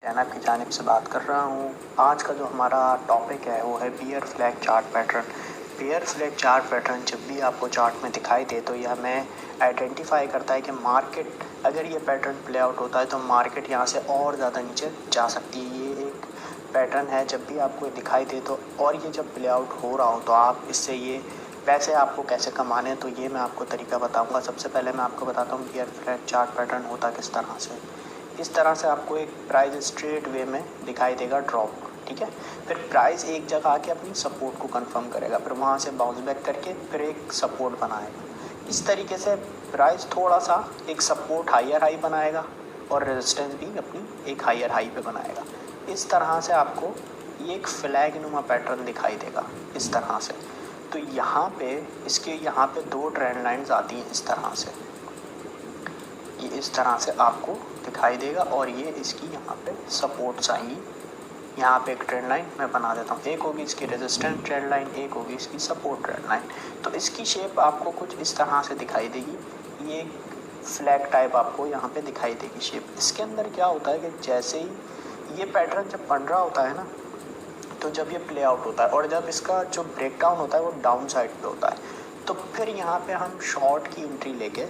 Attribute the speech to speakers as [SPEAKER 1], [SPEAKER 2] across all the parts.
[SPEAKER 1] जैनब की जानिब से बात कर रहा हूँ। आज का जो हमारा टॉपिक है वो है bear flag chart pattern. Bear flag chart pattern जब भी आपको चार्ट में दिखाई दे तो यह हमें आइडेंटिफाई करता है कि मार्केट अगर ये पैटर्न प्ले आउट होता है तो मार्केट यहाँ से और ज़्यादा नीचे जा सकती है। ये एक पैटर्न है, जब भी आपको दिखाई दे तो, और ये जब प्ले आउट हो रहा हो तो आप इससे ये पैसे आपको कैसे कमाने हैं तो ये मैं आपको तरीका बताऊंगा। सबसे पहले मैं आपको बताता हूँ बियर फ्लैग चार्ट पैटर्न होता किस तरह से। इस तरह से आपको एक प्राइस स्ट्रेट वे में दिखाई देगा ड्रॉप, ठीक है। फिर प्राइस एक जगह आके अपनी सपोर्ट को कंफर्म करेगा, फिर वहाँ से बाउंस बैक करके फिर एक सपोर्ट बनाएगा। इस तरीके से प्राइस थोड़ा सा एक सपोर्ट हायर हाई बनाएगा और रेजिस्टेंस भी अपनी एक हायर हाई पे बनाएगा। इस तरह से आपको ये एक फ्लैग नुमा पैटर्न दिखाई देगा इस तरह से। तो यहाँ पे इसके यहाँ पे दो ट्रेंड लाइंस आती हैं इस तरह से, ये इस तरह से आपको दिखाई देगा और ये इसकी यहाँ पे सपोर्ट चाहिए। यहाँ पे एक ट्रेंड लाइन मैं बना देता हूँ, एक होगी इसकी रेजिस्टेंस ट्रेंड लाइन, एक होगी इसकी सपोर्ट ट्रेंड लाइन। तो इसकी शेप आपको कुछ इस तरह से दिखाई देगी। ये फ्लैग टाइप आपको यहाँ पे दिखाई देगी शेप। इसके अंदर क्या होता है कि जैसे ही ये पैटर्न जब बन रहा होता है ना, तो जब ये प्ले आउट होता है और जब इसका जो ब्रेक डाउन होता है वो डाउन साइड पे होता है, तो फिर यहाँ पे हम शॉर्ट की एंट्री लेके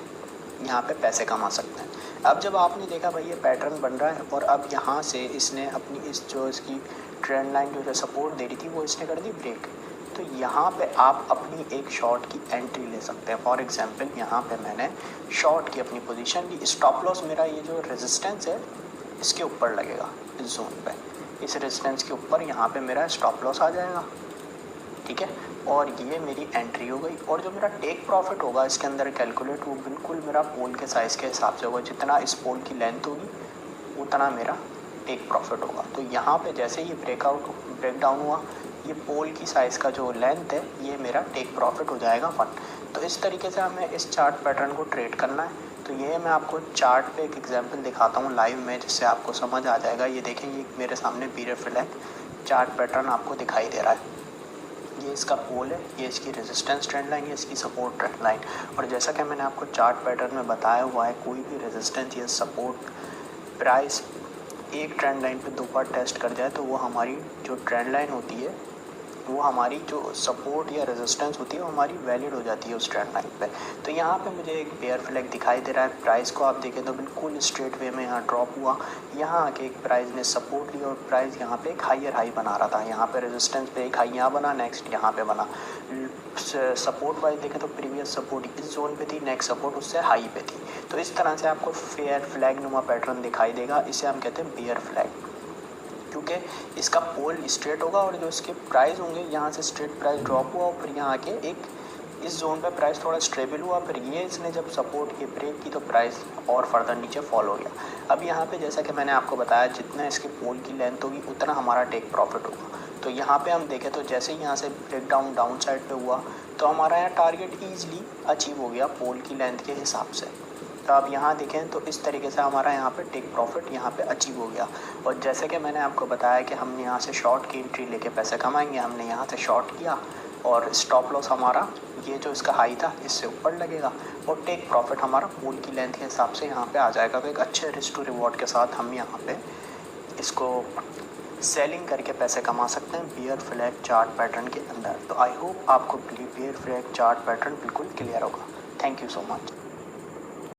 [SPEAKER 1] यहाँ पे पैसे कमा सकते हैं। अब जब आपने देखा भाई ये पैटर्न बन रहा है और अब यहाँ से इसने अपनी इस जो इसकी ट्रेंड लाइन जो सपोर्ट दे रही थी वो इसने कर दी ब्रेक, तो यहाँ पे आप अपनी एक शॉर्ट की एंट्री ले सकते हैं। फॉर एग्जांपल यहाँ पे मैंने शॉर्ट की अपनी पोजीशन ली। स्टॉप लॉस मेरा ये जो रेजिस्टेंस है इसके ऊपर लगेगा, इस जोन पे, इस रेजिस्टेंस के ऊपर यहाँ पे मेरा स्टॉप लॉस आ जाएगा, ठीक है। और ये मेरी एंट्री हो गई। और जो मेरा टेक प्रॉफिट होगा इसके अंदर कैलकुलेट, वो बिल्कुल मेरा पोल के साइज़ के हिसाब से होगा। जितना इस पोल की लेंथ होगी उतना मेरा टेक प्रॉफिट होगा। तो यहाँ पे जैसे ही ब्रेक डाउन हुआ, ये पोल की साइज़ का जो लेंथ है ये मेरा टेक प्रॉफिट हो जाएगा 1। तो इस तरीके से हमें इस चार्ट पैटर्न को ट्रेड करना है। तो ये मैं आपको चार्ट पे एक एग्जांपल दिखाता हूँ लाइव में, जिससे आपको समझ आ जाएगा। ये देखें, ये मेरे सामने बियर फ्लैग चार्ट पैटर्न आपको दिखाई दे रहा है। ये इसका पोल है, ये इसकी रेजिस्टेंस ट्रेंड लाइन, ये इसकी सपोर्ट ट्रेंड लाइन। और जैसा कि मैंने आपको चार्ट पैटर्न में बताया हुआ है, कोई भी रेजिस्टेंस या सपोर्ट प्राइस एक ट्रेंड लाइन पे 2 बार टेस्ट कर जाए तो वो हमारी जो ट्रेंड लाइन होती है, वो हमारी जो सपोर्ट या रेजिस्टेंस होती है वो हमारी वैलिड हो जाती है उस ट्रेंड लाइन पे। तो यहाँ पे मुझे एक बेयर फ्लैग दिखाई दे रहा है। प्राइस को आप देखें तो बिल्कुल स्ट्रेट वे में यहाँ ड्रॉप हुआ, यहाँ आके एक प्राइस ने सपोर्ट लिया और प्राइस यहाँ पे एक हायर हाई बना रहा था। यहाँ पे रेजिस्टेंस पे एक हाई यहाँ बना, नेक्स्ट यहाँ पे बना। सपोर्ट वाइज देखें तो प्रीवियस सपोर्ट इस जोन पे थी, नेक्स्ट सपोर्ट उससे हाई पे थी। तो इस तरह से आपको फेयर फ्लैग नुमा पैटर्न दिखाई देगा। इसे हम कहते हैं बियर फ्लैग, क्योंकि इसका पोल स्ट्रेट होगा और जो इसके प्राइस होंगे यहाँ से स्ट्रेट प्राइस ड्रॉप हुआ और फिर यहाँ आके एक इस जोन पे प्राइस थोड़ा स्टेबल हुआ, फिर ये इसने जब सपोर्ट की ब्रेक की तो प्राइस और फर्दर नीचे फॉल हो गया। अब यहाँ पे जैसा कि मैंने आपको बताया, जितना इसके पोल की लेंथ होगी उतना हमारा टेक प्रॉफिट होगा। तो यहाँ पे हम देखें तो जैसे ही यहाँ से ब्रेक डाउन साइड पे हुआ तो हमारा यहाँ टारगेट ईजिली अचीव हो गया पोल की लेंथ के हिसाब से। तो आप यहाँ देखें तो इस तरीके से हमारा यहाँ पे टेक प्रॉफिट यहाँ पे अचीव हो गया। और जैसे कि मैंने आपको बताया कि हम यहाँ से शॉर्ट की एंट्री लेके पैसे कमाएंगे, हमने यहाँ से शॉर्ट किया और स्टॉप लॉस हमारा ये जो इसका हाई था इससे ऊपर लगेगा और टेक प्रॉफिट हमारा पोल की लेंथ के हिसाब से यहाँ पे आ जाएगा। तो एक अच्छे रिस्क टू रिवॉर्ड के साथ हम यहाँ पे इसको सेलिंग करके पैसे कमा सकते हैं बियर फ्लैग चार्ट पैटर्न के अंदर। तो आई होप आपको बियर फ्लैग चार्ट पैटर्न बिल्कुल क्लियर होगा। Thank you so much.